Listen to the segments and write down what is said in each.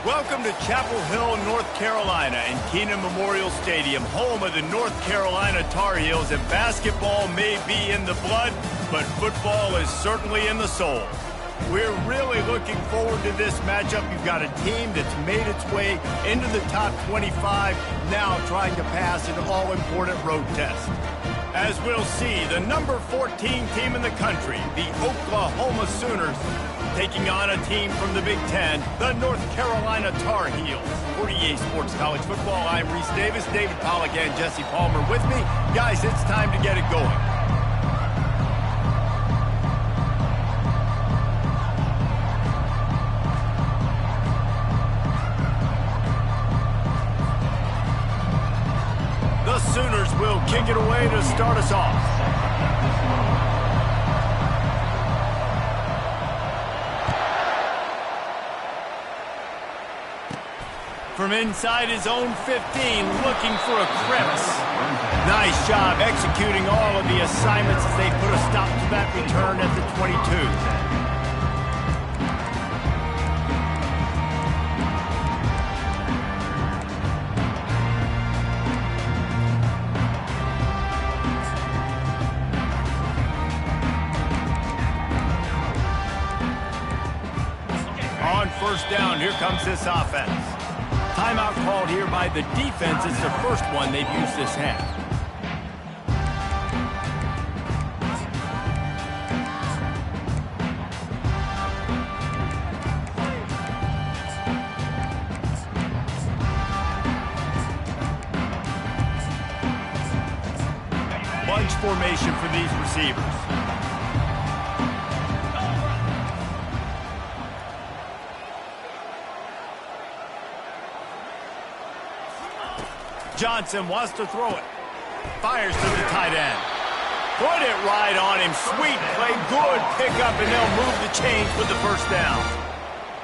Welcome to Chapel Hill, North Carolina, and Kenan Memorial Stadium, home of the North Carolina Tar Heels. And basketball may be in the blood, but football is certainly in the soul. We're really looking forward to this matchup. You've got a team that's made its way into the top 25, now trying to pass an all-important road test. As we'll see, the number 14 team in the country, the Oklahoma Sooners, taking on a team from the Big Ten, the North Carolina Tar Heels. For EA Sports College Football, I'm Reese Davis, David Pollack, and Jesse Palmer with me. Guys, it's time to get it going. The Sooners will kick it away to start us off. From inside his own 15, looking for a crevice. Nice job executing all of the assignments as they put a stop to that return at the 22. On first down, here comes this offense. Timeout called here by the defense. It's the first one they've used this half. Bunch formation for these receivers. Johnson wants to throw it. Fires to the tight end. Put it right on him. Sweet play. Good pickup, and they'll move the chains with the first down.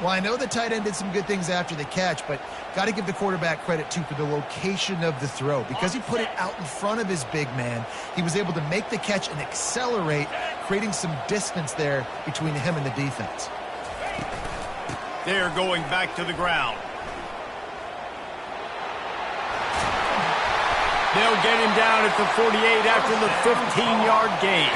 Well, I know the tight end did some good things after the catch, but got to give the quarterback credit, too, for the location of the throw. Because he put it out in front of his big man, he was able to make the catch and accelerate, creating some distance there between him and the defense. They're going back to the ground. They'll get him down at the 48 after the 15-yard gain.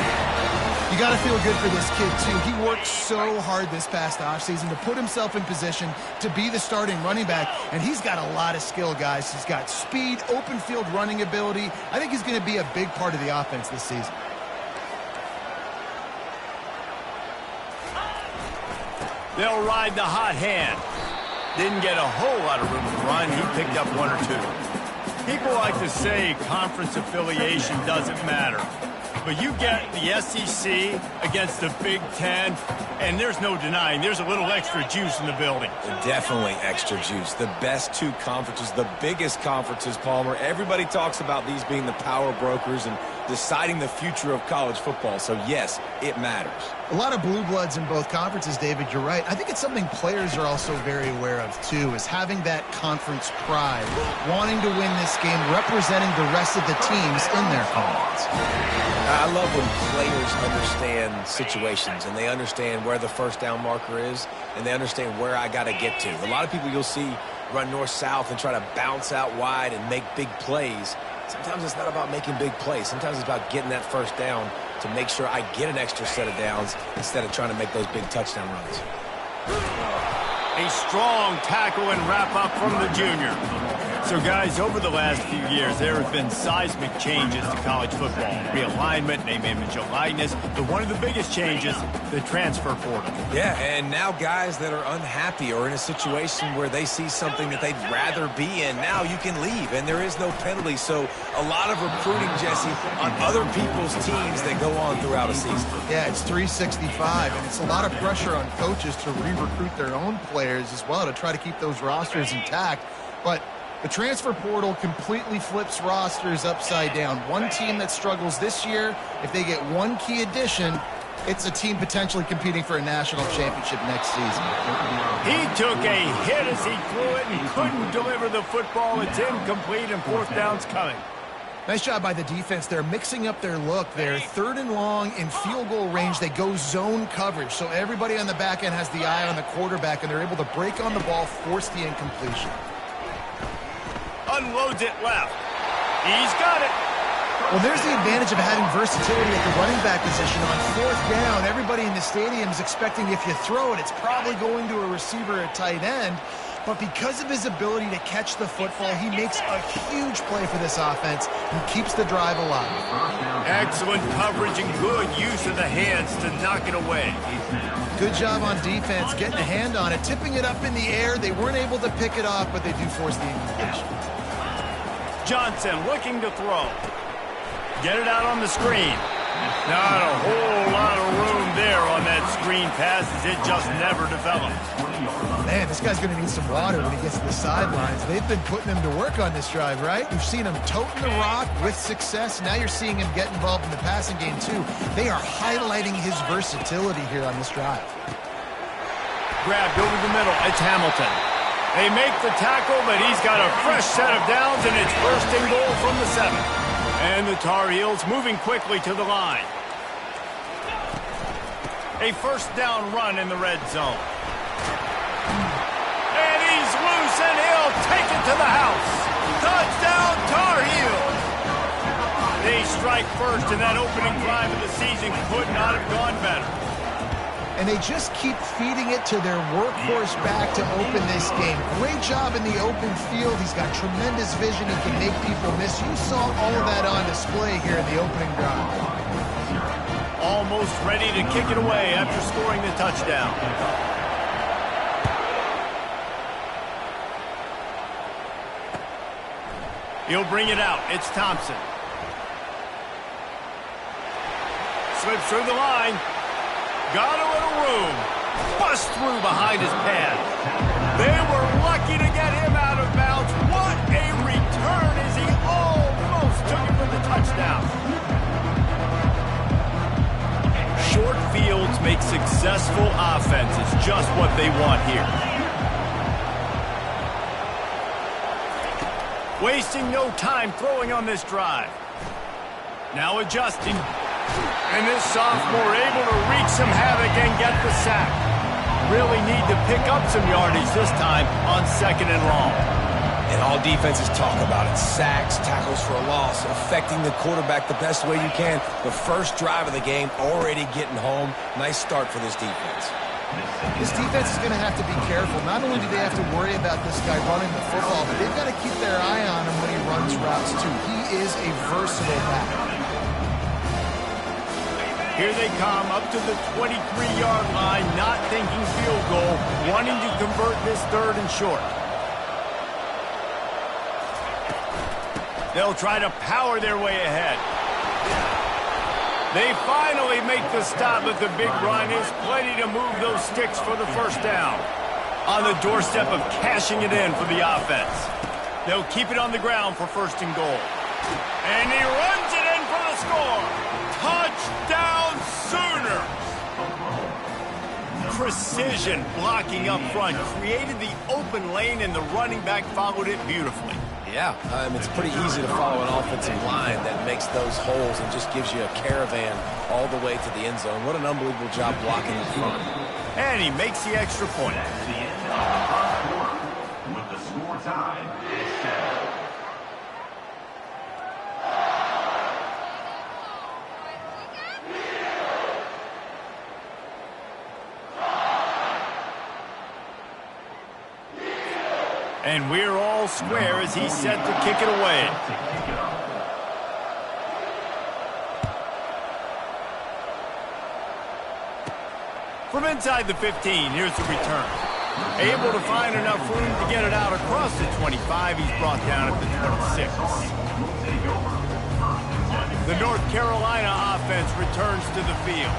You got to feel good for this kid, too. He worked so hard this past offseason to put himself in position to be the starting running back, and he's got a lot of skill, guys. He's got speed, open field running ability. I think he's going to be a big part of the offense this season. They'll ride the hot hand. Didn't get a whole lot of room to run. He picked up one or two. People like to say conference affiliation doesn't matter. But you get the SEC against the Big Ten, and there's no denying there's a little extra juice in the building. Definitely extra juice. The best two conferences, the biggest conferences, Palmer. Everybody talks about these being the power brokers and deciding the future of college football. So, yes, it matters. A lot of blue bloods in both conferences, David. You're right. I think it's something players are also very aware of, too, is having that conference pride, wanting to win this game, representing the rest of the teams in their conference. I love when players understand situations and they understand where the first down marker is and they understand where I got to get to. A lot of people you'll see run north-south and try to bounce out wide and make big plays. Sometimes it's not about making big plays. Sometimes it's about getting that first down to make sure I get an extra set of downs instead of trying to make those big touchdown runs. A strong tackle and wrap-up from the junior. So, guys, over the last few years, there have been seismic changes to college football. Realignment, name, image, and likeness. But one of the biggest changes, the transfer portal. Yeah, and now guys that are unhappy or in a situation where they see something that they'd rather be in, now you can leave, and there is no penalty. So a lot of recruiting, Jesse, on other people's teams that go on throughout a season. Yeah, it's 365, and it's a lot of pressure on coaches to re-recruit their own players as well to try to keep those rosters intact. But the transfer portal completely flips rosters upside down. One team that struggles this year, if they get one key addition, it's a team potentially competing for a national championship next season. He took a hit as he threw it and couldn't deliver the football. It's incomplete and fourth down's coming. Nice job by the defense. They're mixing up their look. They're 3rd and long in field goal range. They go zone coverage, so everybody on the back end has the eye on the quarterback, and they're able to break on the ball, force the incompletion. Unloads it left. He's got it. Well, there's the advantage of having versatility at the running back position. On 4th down, everybody in the stadium is expecting if you throw it, it's probably going to a receiver at tight end. But because of his ability to catch the football, he makes a huge play for this offense and keeps the drive alive. Excellent coverage and good use of the hands to knock it away. Good job on defense, getting a hand on it, tipping it up in the air. They weren't able to pick it off, but they do force the incompletion. Johnson looking to throw. Get it out on the screen. Not a whole lot of room there on that screen pass as it just never developed. Man, this guy's going to need some water when he gets to the sidelines. They've been putting him to work on this drive, right? You've seen him toting the rock with success. Now you're seeing him get involved in the passing game, too. They are highlighting his versatility here on this drive. Grabbed over the middle. It's Hamilton. They make the tackle, but he's got a fresh set of downs, and it's 1st and goal from the 7. And the Tar Heels moving quickly to the line. A 1st down run in the red zone. And he's loose, and he'll take it to the house. Touchdown, Tar Heels. They strike first, and that opening drive of the season could not have gone better. And they just keep feeding it to their workhorse back to open this game. Great job in the open field. He's got tremendous vision. He can make people miss. You saw all of that on display here in the opening drive. Almost ready to kick it away after scoring the touchdown. He'll bring it out. It's Thompson. Slips through the line. Got a little room. Bust through behind his pad. They were lucky to get him out of bounds. What a return as he almost took it for the touchdown. Short fields make successful offenses. Just what they want here. Wasting no time throwing on this drive. Now adjusting. And this sophomore able to wreak some havoc and get the sack. Really need to pick up some yardage this time on 2nd and long. And all defenses talk about it. Sacks, tackles for a loss, affecting the quarterback the best way you can. The first drive of the game already getting home. Nice start for this defense. This defense is going to have to be careful. Not only do they have to worry about this guy running the football, but they've got to keep their eye on him when he runs routes too. He is a versatile back. Here they come up to the 23-yard line, not thinking field goal, wanting to convert this 3rd and short. They'll try to power their way ahead. They finally make the stop, but the big run is plenty to move those sticks for the 1st down. On the doorstep of cashing it in for the offense. They'll keep it on the ground for 1st and goal. And he runs it in for the score. Touchdown Sooners! Precision blocking up front created the open lane, and the running back followed it beautifully. Yeah, it's pretty easy to follow an offensive line that makes those holes and just gives you a caravan all the way to the end zone. What an unbelievable job blocking in front. And he makes the extra point. That's the end of the first quarter, with the score time is 7. And we're all square as he's set to kick it away. From inside the 15, here's the return. Able to find enough room to get it out across the 25. He's brought down at the 26. The North Carolina offense returns to the field.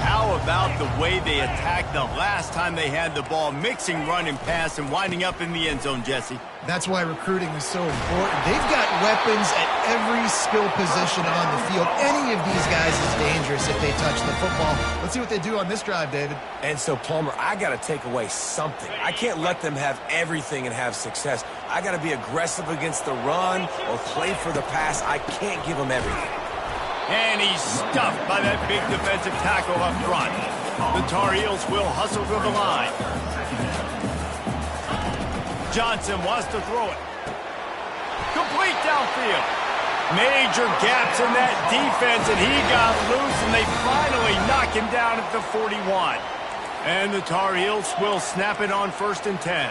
How about the way they attacked the last time they had the ball, mixing run and pass and winding up in the end zone, Jesse? That's why recruiting is so important. They've got weapons at every skill position on the field. Any of these guys is dangerous if they touch the football. Let's see what they do on this drive, David. And so, Palmer, I got to take away something. I can't let them have everything and have success. I got to be aggressive against the run or play for the pass. I can't give them everything. And he's stuffed by that big defensive tackle up front. The Tar Heels will hustle to the line. Johnson wants to throw it. Complete downfield. Major gaps in that defense, and he got loose, and they finally knock him down at the 41. And the Tar Heels will snap it on 1st and 10.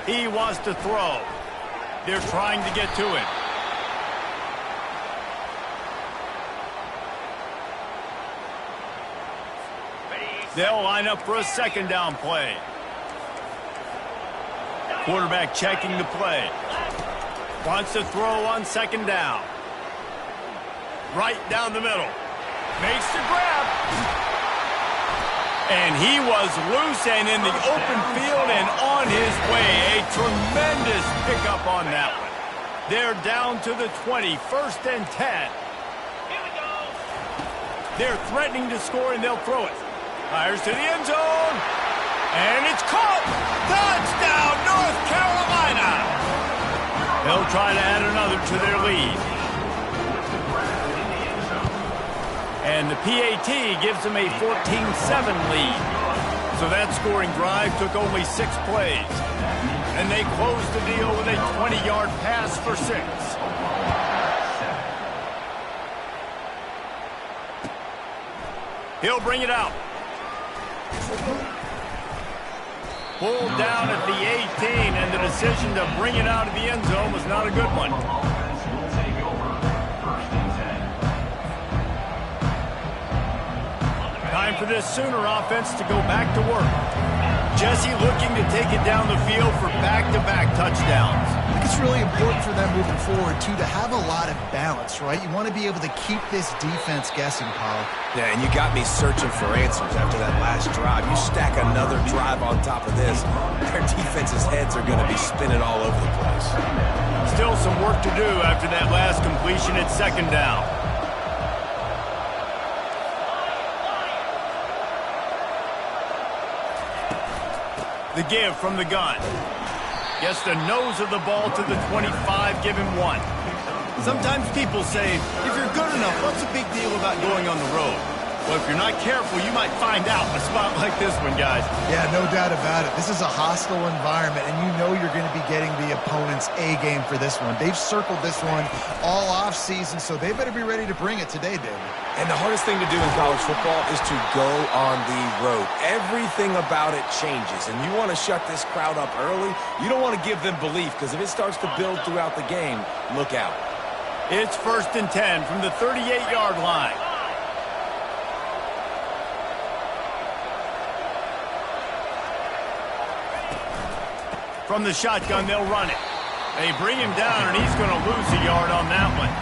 He wants to throw. They're trying to get to him. They'll line up for a 2nd down play. Quarterback checking the play. Wants to throw on 2nd down. Right down the middle. Makes the grab. And he was loose and in the open field and on his way. A tremendous pickup on that one. They're down to the 20, 1st and 10. They're threatening to score, and they'll throw it. Fires to the end zone. And it's caught. Touchdown, North Carolina. They'll try to add another to their lead. And the PAT gives them a 14-7 lead. So that scoring drive took only 6 plays. And they closed the deal with a 20-yard pass for 6. He'll bring it out. Pulled down at the 18, and the decision to bring it out of the end zone was not a good one. Time for this Sooner offense to go back to work. Jesse looking to take it down the field for back-to-back touchdowns. I think it's really important for them moving forward, too, to have a lot of balance, right? You want to be able to keep this defense guessing, Paul. Yeah, and you got me searching for answers after that last drive. You stack another drive on top of this, their defense's heads are going to be spinning all over the place. Still some work to do after that last completion at 2nd down. The give from the gun. Gets the nose of the ball to the 25, give him 1. Sometimes people say, if you're good enough, what's the big deal about going on the road? Well, if you're not careful, you might find out in a spot like this one, guys. Yeah, no doubt about it. This is a hostile environment, and you know you're going to be getting the opponent's A-game for this one. They've circled this one all off-season, so they better be ready to bring it today, David. And the hardest thing to do in college football is to go on the road. Everything about it changes, and you want to shut this crowd up early. You don't want to give them belief, because if it starts to build throughout the game, look out. It's 1st and 10 from the 38-yard line. From the shotgun, they'll run it. They bring him down, and he's going to lose a yard on that one.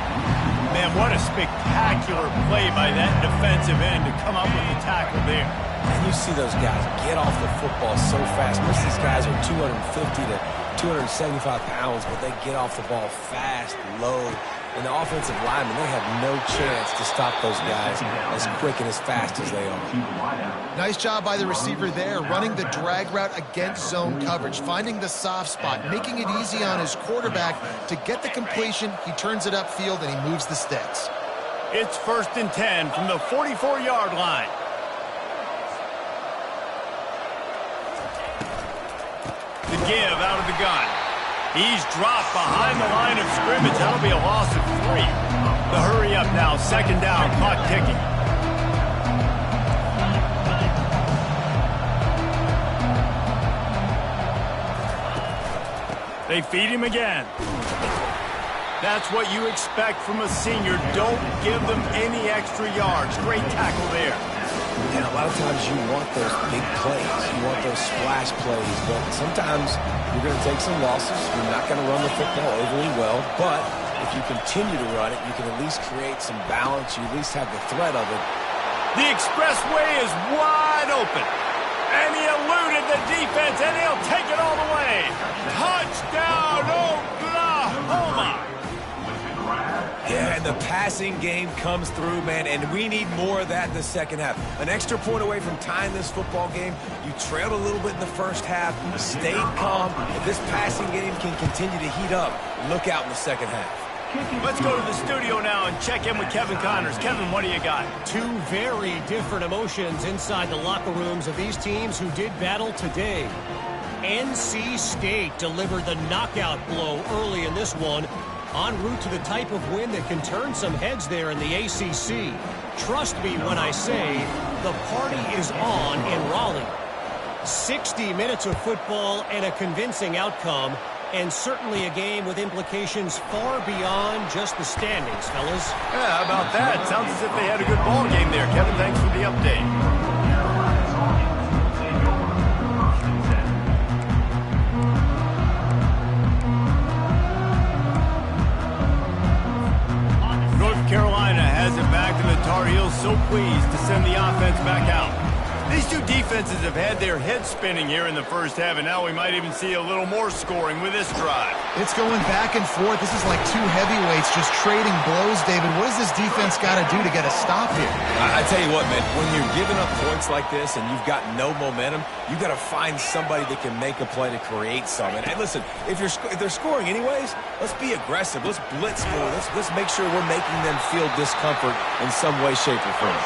Man, what a spectacular play by that defensive end to come up with the tackle there. And you see those guys get off the football so fast. Most of these guys are 250 to 275 pounds, but they get off the ball fast, low. And the offensive linemen, they have no chance to stop those guys as quick and as fast as they are. Nice job by the receiver there, running the drag route against zone coverage, finding the soft spot, making it easy on his quarterback to get the completion. He turns it upfield, and he moves the sticks. It's 1st and 10 from the 44-yard line. The give out of the gun. He's dropped behind the line of scrimmage. That'll be a loss of 3. The hurry up now, 2nd down, clock ticking. They feed him again. That's what you expect from a senior. Don't give them any extra yards. Great tackle there. And a lot of times you want those big plays. You want those splash plays. But sometimes you're going to take some losses. You're not going to run the football overly well. But if you continue to run it, you can at least create some balance. You at least have the threat of it. The expressway is wide open. And he eluded the defense, and he'll take it all the way. Touchdown, Oklahoma! Yeah, and the passing game comes through, man, and we need more of that in the second half. An extra point away from tying this football game. You trailed a little bit in the first half, stayed calm. If this passing game can continue to heat up, look out in the second half. Let's go to the studio now and check in with Kevin Connors. Kevin, what do you got? Two very different emotions inside the locker rooms of these teams who did battle today. NC State delivered the knockout blow early in this one, en route to the type of win that can turn some heads there in the ACC. Trust me when I say the party is on in Raleigh. 60 minutes of football and a convincing outcome, and certainly a game with implications far beyond just the standings, fellas. Yeah, how about that? Sounds as if they had a good ball game there. Kevin, thanks for the update. North Carolina has it back, and the Tar Heels so pleased to send the offense back out. These two defenses have had their heads spinning here in the first half, and now we might even see a little more scoring with this drive. It's going back and forth. This is like two heavyweights just trading blows, David. What does this defense got to do to get a stop here? I tell you what, man, when you're giving up points like this and you've got no momentum, you've got to find somebody that can make a play to create something. And listen, if they're scoring anyways, let's be aggressive. Let's blitz score. Let's make sure we're making them feel discomfort in some way, shape, or form.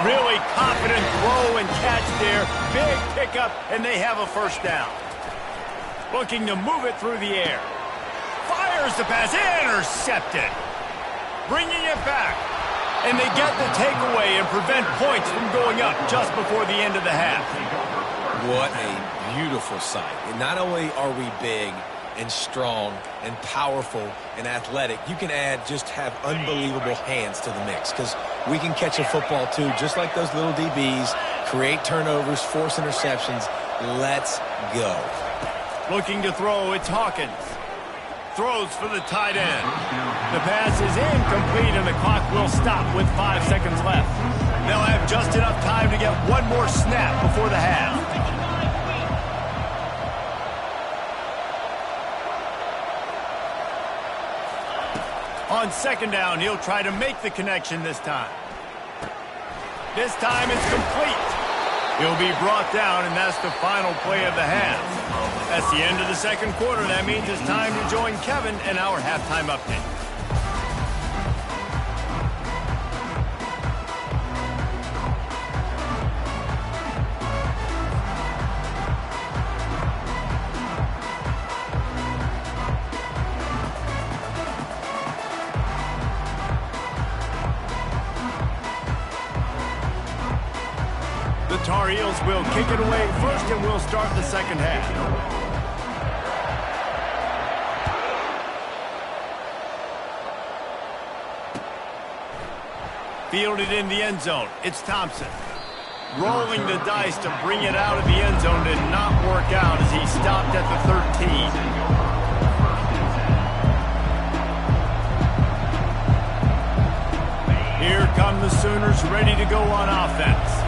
Really confident throw and catch there. Big pickup, and they have a first down. Looking to move it through the air. Fires the pass. Intercepted. Bringing it back. And they get the takeaway and prevent points from going up just before the end of the half. What a beautiful sight. And not only are we big and strong and powerful and athletic, you can just have unbelievable hands to the mix, because we can catch a football too, just like those little DBs, create turnovers, force interceptions. Let's go. Looking to throw, it's Hawkins. Throws for the tight end. The pass is incomplete, and the clock will stop with 5 seconds left. They'll have just enough time to get one more snap before the half. On second down, he'll try to make the connection this time. This time it's complete. He'll be brought down, and that's the final play of the half. That's the end of the second quarter. That means it's time to join Kevin in our halftime update. The Tar Heels will kick it away first, and we'll start the second half. Fielded in the end zone. It's Thompson. Rolling the dice to bring it out of the end zone did not work out as he stopped at the 13. Here come the Sooners, ready to go on offense.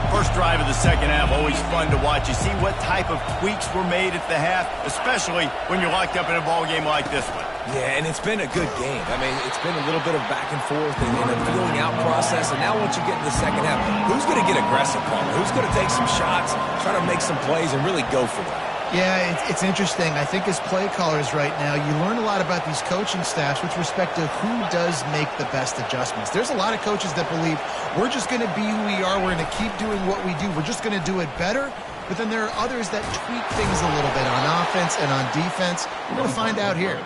First drive of the second half, always fun to watch. You see what type of tweaks were made at the half, especially when you're locked up in a ball game like this one. Yeah, and it's been a good game. I mean, it's been a little bit of back and forth and a feeling out process. And now once you get in the second half, who's going to get aggressive, Paul? Who's going to take some shots, try to make some plays, and really go for it? Yeah, it's interesting. I think as play callers right now, you learn a lot about these coaching staffs with respect to who does make the best adjustments. There's a lot of coaches that believe we're just going to be who we are. We're going to keep doing what we do. We're just going to do it better. But then there are others that tweak things a little bit on offense and on defense. We're going to find out here.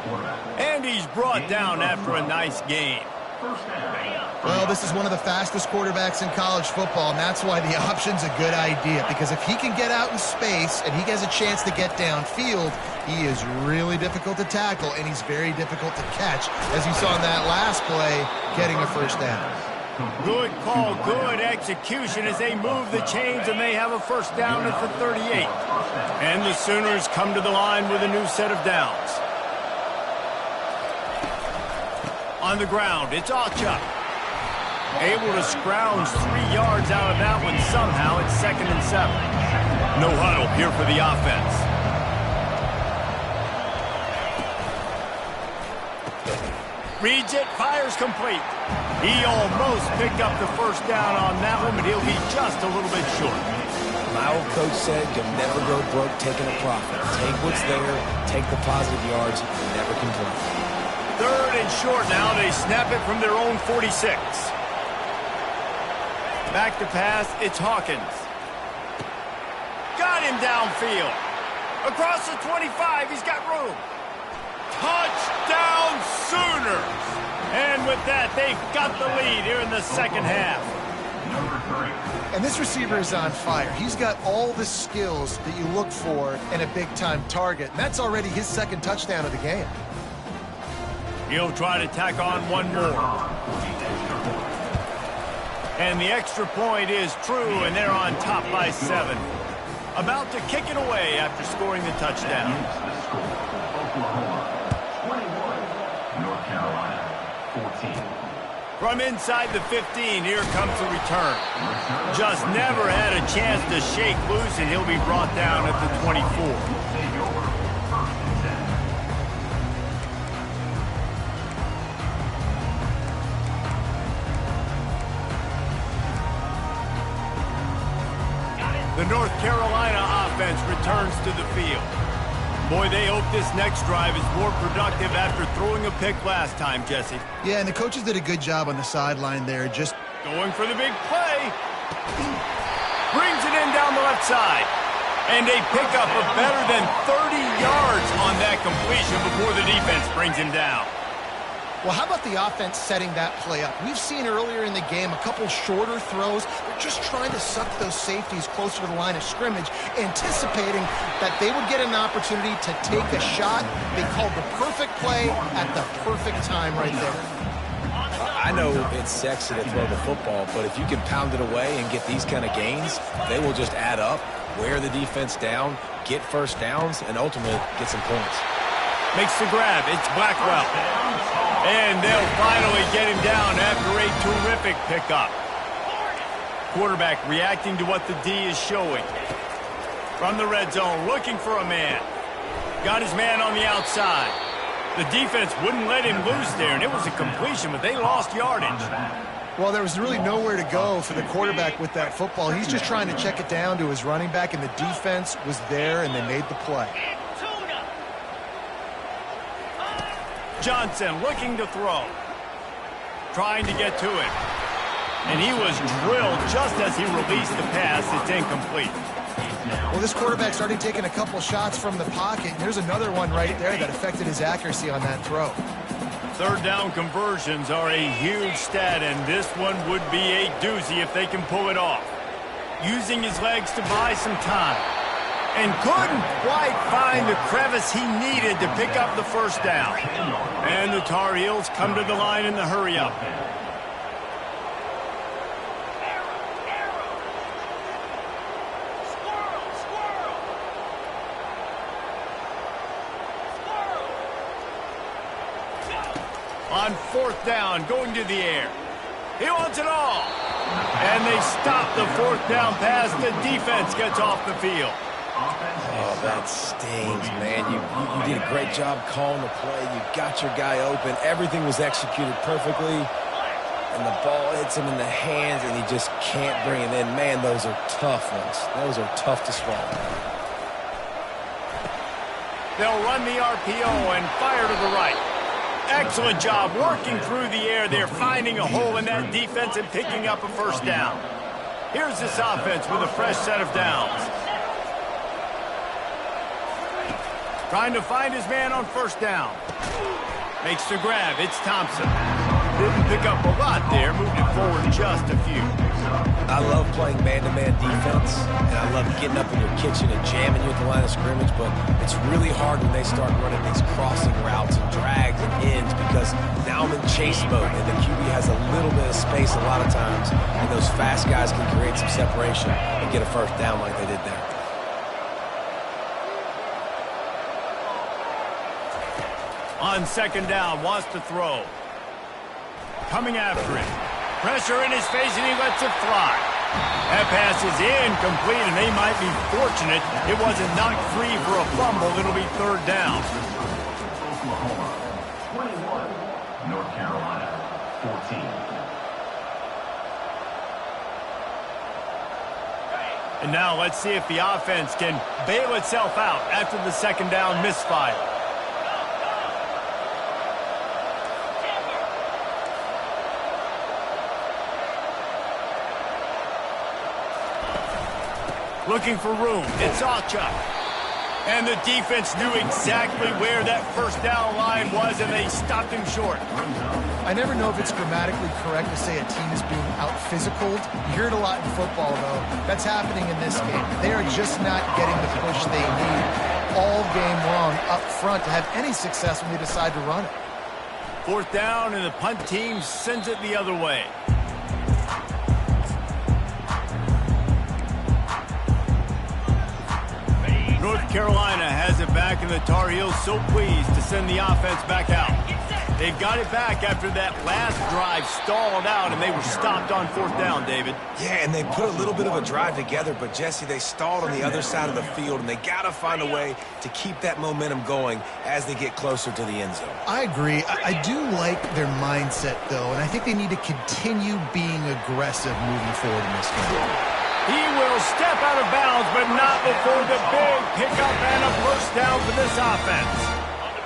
And he's brought down after a nice game. Well, this is one of the fastest quarterbacks in college football, and that's why the option's a good idea. Because if he can get out in space and he has a chance to get downfield, he is really difficult to tackle, and he's very difficult to catch, as you saw in that last play, getting a first down. Good call, good execution as they move the chains, and they have a first down at the 38. And the Sooners come to the line with a new set of downs. On the ground, it's Ncaa25. Able to scrounge 3 yards out of that one somehow. It's 2nd and 7. No huddle here for the offense. Reads it, fires complete. He almost picked up the first down on that one, but he'll be just a little bit short. My old coach said you'll never go broke taking a profit. Take what's there, take the positive yards, and never complain. 3rd and short now. They snap it from their own 46. Back to pass, it's Hawkins. Got him downfield. Across the 25, he's got room. Touchdown Sooners! And with that, they've got the lead here in the second half. And this receiver is on fire. He's got all the skills that you look for in a big-time target. And that's already his 2nd touchdown of the game. He'll try to tack on one more. And the extra point is true, and they're on top by 7. About to kick it away after scoring the touchdown. Oklahoma, 21. North Carolina, 14. From inside the 15, here comes the return. Just never had a chance to shake loose, and he'll be brought down at the 24. Take over. 1st and 10. The North Carolina offense returns to the field. Boy, they hope this next drive is more productive after throwing a pick last time, Jesse. Yeah, and the coaches did a good job on the sideline there, just Going for the big play. Brings it in down the left side. And they pick up a better than 30 yards on that completion before the defense brings him down. Well, how about the offense setting that play up? We've seen earlier in the game a couple shorter throws. They're just trying to suck those safeties closer to the line of scrimmage, anticipating that they would get an opportunity to take a shot. They called the perfect play at the perfect time right there. I know it's sexy to throw the football, but if you can pound it away and get these kind of gains, they will just add up, wear the defense down, get first downs, and ultimately get some points. Makes the grab. It's Blackwell. And they'll finally get him down after a terrific pickup. Quarterback reacting to what the D is showing. From the red zone, looking for a man. Got his man on the outside. The defense wouldn't let him loose there, and it was a completion, but they lost yardage. Well, there was really nowhere to go for the quarterback with that football. He's just trying to check it down to his running back, and the defense was there, and they made the play. Johnson looking to throw. Trying to get to it. And he was drilled just as he released the pass. It's incomplete. Well, this quarterback's already taken a couple shots from the pocket, and there's another one right there that affected his accuracy on that throw. 3rd down conversions are a huge stat, and this one would be a doozy if they can pull it off. Using his legs to buy some time. And couldn't quite find the crevice he needed to pick up the first down. And the Tar Heels come to the line in the hurry-up. On 4th down, going to the air. He wants it all. And they stop the 4th down pass. The defense gets off the field. Oh, that stings, man. You did a great job calling the play. You got your guy open. Everything was executed perfectly. And the ball hits him in the hands, and he just can't bring it in. Man, those are tough ones. Those are tough to swallow. They'll run the RPO and fire to the right. Excellent job working through the air there, finding a hole in that defense and picking up a first down. Here's this offense with a fresh set of downs. Trying to find his man on 1st down. Makes the grab. It's Thompson. Didn't pick up a lot there. Moved it forward just a few. I love playing man-to-man defense, and I love getting up in your kitchen and jamming you at the line of scrimmage, but it's really hard when they start running these crossing routes and drags and ends because now I'm in chase mode, and the QB has a little bit of space a lot of times, and those fast guys can create some separation and get a first down like they did there. On 2nd down, wants to throw. Coming after him. Pressure in his face, and he lets it fly. That pass is incomplete, and they might be fortunate it wasn't knocked free for a fumble. It'll be third down. Oklahoma, 21. North Carolina, 14. And now let's see if the offense can bail itself out after the second down misfire. Looking for room. It's Ncaa25. And the defense knew exactly where that first down line was, and they stopped him short. I never know if it's grammatically correct to say a team is being out-physicaled. You hear it a lot in football, though. That's happening in this game. They are just not getting the push they need all game long up front to have any success when they decide to run it. Fourth down, and the punt team sends it the other way. North Carolina has it back, and the Tar Heels so pleased to send the offense back out. They got it back after that last drive stalled out, and they were stopped on fourth down, David. Yeah, and they put a little bit of a drive together, but, Jesse, they stalled on the other side of the field, and they got to find a way to keep that momentum going as they get closer to the end zone. I agree. I do like their mindset, though, and I think they need to continue being aggressive moving forward in this game. He will step out of bounds, but not before the big pickup and a first down for this offense.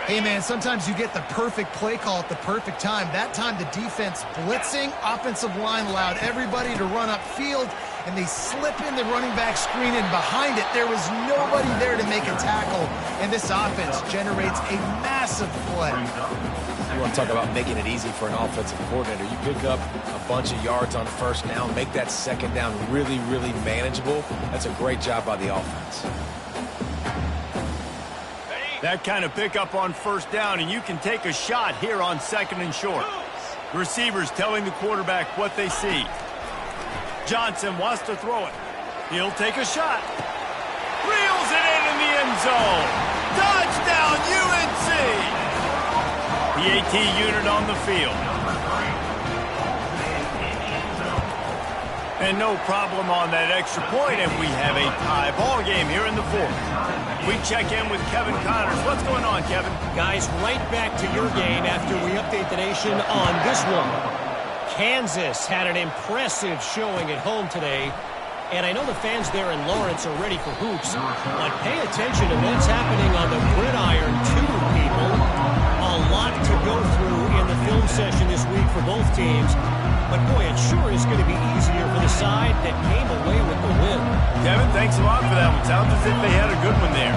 Hey, man, sometimes you get the perfect play call at the perfect time. That time, the defense blitzing, offensive line allowed everybody to run upfield, and they slip in the running back screen, and behind it, there was nobody there to make a tackle, and this offense generates a massive play. You want to talk about making it easy for an offensive coordinator. You pick up a bunch of yards on first down, make that second down really, really manageable. That's a great job by the offense. That kind of pickup on first down, and you can take a shot here on second and short. The receivers telling the quarterback what they see. Johnson wants to throw it. He'll take a shot. Reels it in the end zone. Touchdown, UNC! The AT unit on the field. And no problem on that extra point, and we have a tie ball game here in the fourth. We check in with Kevin Connors. What's going on, Kevin? Guys, right back to your game after we update the nation on this one. Kansas had an impressive showing at home today, and I know the fans there in Lawrence are ready for hoops, but pay attention to what's happening on the gridiron too, people. A lot to go through in the film session this week for both teams, but boy, it sure is going to be easier for the side that came away with the win. Kevin, thanks a lot for that one. Sounds as if they had a good one there.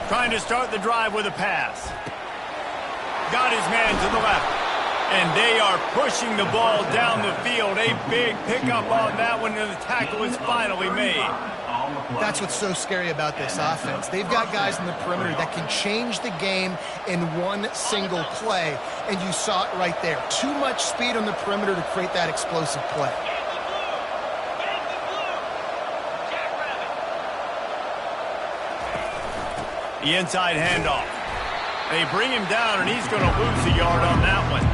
Trying to start the drive with a pass. Got his man to the left. And they are pushing the ball down the field. A big pickup on that one, and the tackle is finally made. That's what's so scary about this offense. They've got guys in the perimeter that can change the game in one single play, and you saw it right there. Too much speed on the perimeter to create that explosive play. The inside handoff. They bring him down, and he's going to lose a yard on that one.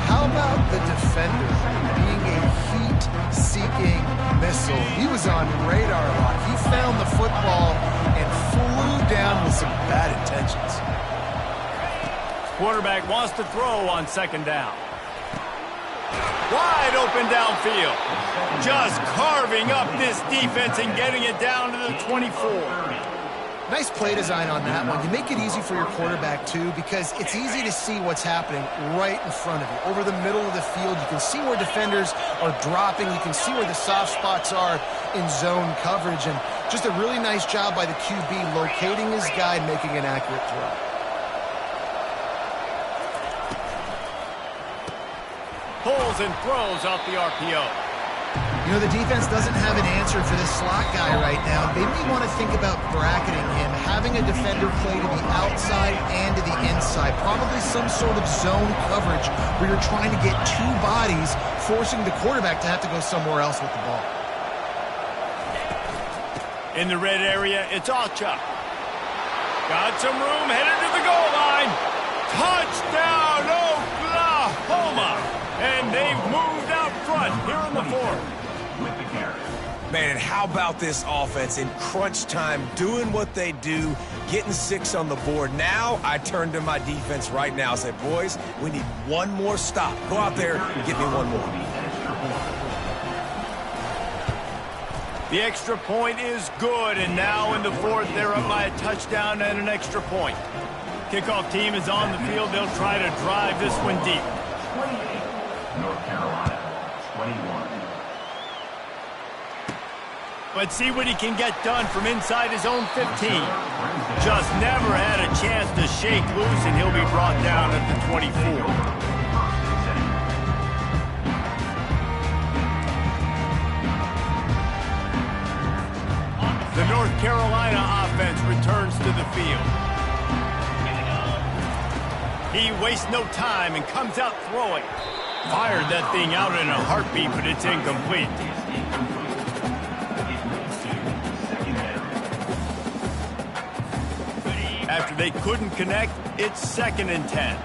How about the defender being a heat-seeking missile? He was on radar lock. He found the football and flew down with some bad intentions. Quarterback wants to throw on second down. Wide open downfield. Just carving up this defense and getting it down to the 24. Nice play design on that one. You make it easy for your quarterback, too, because it's easy to see what's happening right in front of you. Over the middle of the field, you can see where defenders are dropping. You can see where the soft spots are in zone coverage. And just a really nice job by the QB locating his guy and making an accurate throw. Pulls and throws off the RPO. You know, the defense doesn't have an answer for this slot guy right now. They may want to think about bracketing him, having a defender play to the outside and to the inside. Probably some sort of zone coverage where you're trying to get two bodies, forcing the quarterback to have to go somewhere else with the ball. In the red area, it's Ncaa. Got some room, headed to the goal line. Touchdown, Oklahoma! And they've moved out front here in the fourth. With the carry. Man, and how about this offense in crunch time, doing what they do, getting 6 on the board. Now I turn to my defense right now and say, boys, we need one more stop. Go out there and get me one more. The extra point is good, and now in the fourth, they're up by a touchdown and an extra point. Kickoff team is on the field. They'll try to drive this one deep. 28, North Carolina, 21. Let's see what he can get done from inside his own 15. Just never had a chance to shake loose, and he'll be brought down at the 24. The North Carolina offense returns to the field. He wastes no time and comes out throwing. Fired that thing out in a heartbeat, but it's incomplete. After they couldn't connect, it's 2nd and 10.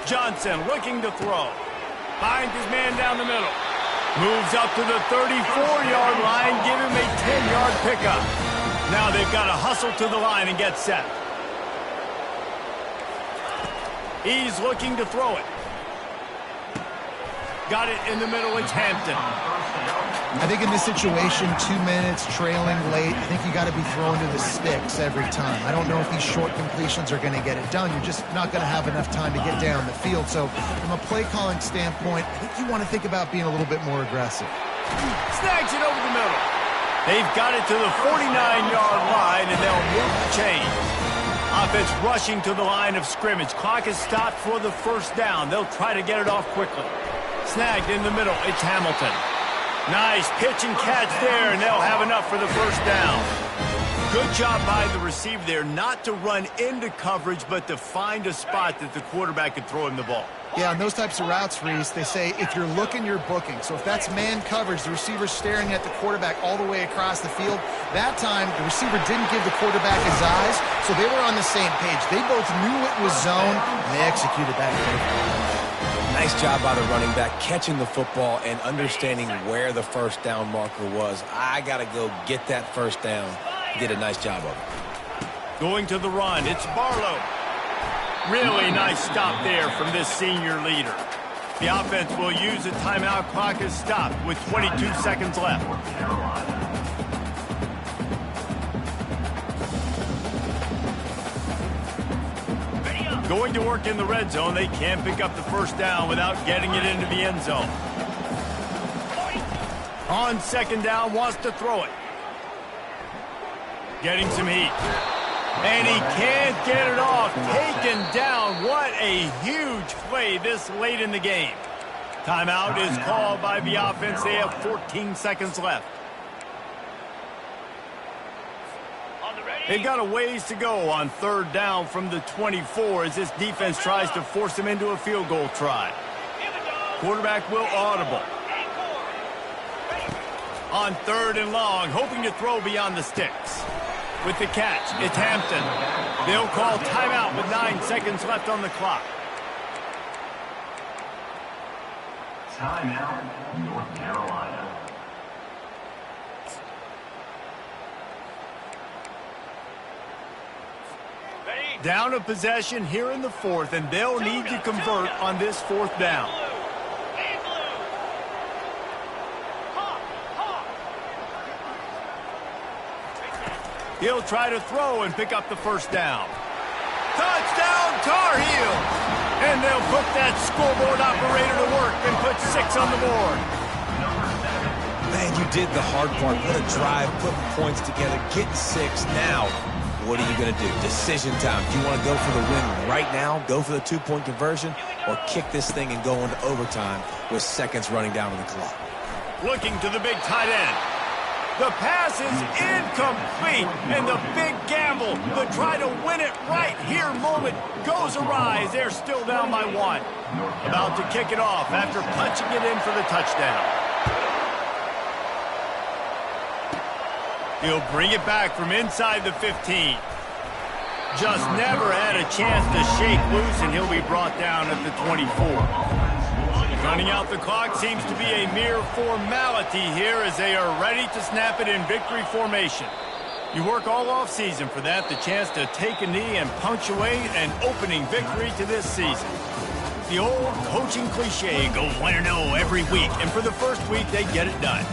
Johnson looking to throw. Finds his man down the middle. Moves up to the 34-yard line, give him a 10-yard pickup. Now they've got to hustle to the line and get set. He's looking to throw it. Got it in the middle, it's Hampton. I think in this situation, 2 minutes, trailing late, I think you got to be throwing to the sticks every time. I don't know if these short completions are going to get it done. You're just not going to have enough time to get down the field. So from a play calling standpoint, I think you want to think about being a little bit more aggressive. Snags it over the middle. They've got it to the 49-yard line, and they'll move the chains. Offense rushing to the line of scrimmage. Clock is stopped for the first down. They'll try to get it off quickly. Snagged in the middle, it's Hamilton. Nice pitch and catch there, and they'll have enough for the first down. Good job by the receiver there not to run into coverage, but to find a spot that the quarterback could throw him the ball. Yeah, on those types of routes, Reese, they say if you're looking, you're booking. So if that's man coverage, the receiver's staring at the quarterback all the way across the field. That time, the receiver didn't give the quarterback his eyes, so they were on the same page. They both knew it was zone, and they executed that perfectly. Nice job by the running back, catching the football and understanding where the first down marker was. I got to go get that first down. Did a nice job of it. Going to the run, it's Barlow. Really nice stop there from this senior leader. The offense will use a timeout. Clock is stopped with 22 seconds left. Going to work in the red zone. They can't pick up the first down without getting it into the end zone. On 2nd down, wants to throw it. Getting some heat. And he can't get it off. Taken down. What a huge play this late in the game. Timeout is called by the offense. They have 14 seconds left. They've got a ways to go on 3rd down from the 24 as this defense tries to force them into a field goal try. Quarterback will audible. On 3rd and long, hoping to throw beyond the sticks. With the catch, it's Hampton. They'll call timeout with 9 seconds left on the clock. Timeout, North Carolina. Down a possession here in the 4th, and they'll need to convert on this 4th down. He'll try to throw and pick up the first down. Touchdown, Tar Heels! And they'll put that scoreboard operator to work and put 6 on the board. Man, you did the hard part. What a drive, putting points together, getting 6. Now, what are you going to do? Decision time. Do you want to go for the win right now, go for the 2-point conversion, or kick this thing and go into overtime with seconds running down on the clock? Looking to the big tight end. The pass is incomplete, and the big gamble, the try to win it right here moment goes awry as they're still down by 1. About to kick it off after punching it in for the touchdown. He'll bring it back from inside the 15. Just never had a chance to shake loose, and he'll be brought down at the 24. Running out the clock seems to be a mere formality here as they are ready to snap it in victory formation. You work all offseason for that, the chance to take a knee and punctuate an opening victory to this season. The old coaching cliche, go 1-0 every week, and for the first week, they get it done.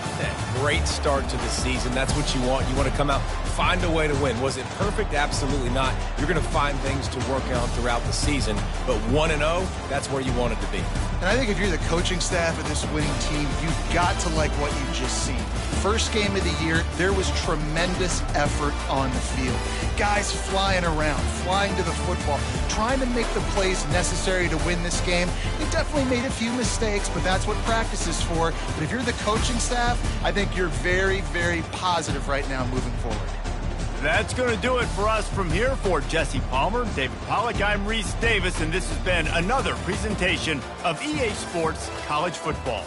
Great start to the season. That's what you want. You want to come out, find a way to win. Was it perfect? Absolutely not. You're going to find things to work on throughout the season, but 1-0, that's where you want it to be. And I think if you're the coaching staff of this winning team, you've got to like what you just seen. First game of the year, there was tremendous effort on the field. Guys flying around, flying to the football, trying to make the plays necessary to win this game. They definitely made a few mistakes, but that's what practice is for. But if you're the coaching staff, I think you're very, very positive right now moving forward. That's going to do it for us from here. For Jesse Palmer, David Pollack, I'm Reese Davis, and this has been another presentation of EA Sports College Football.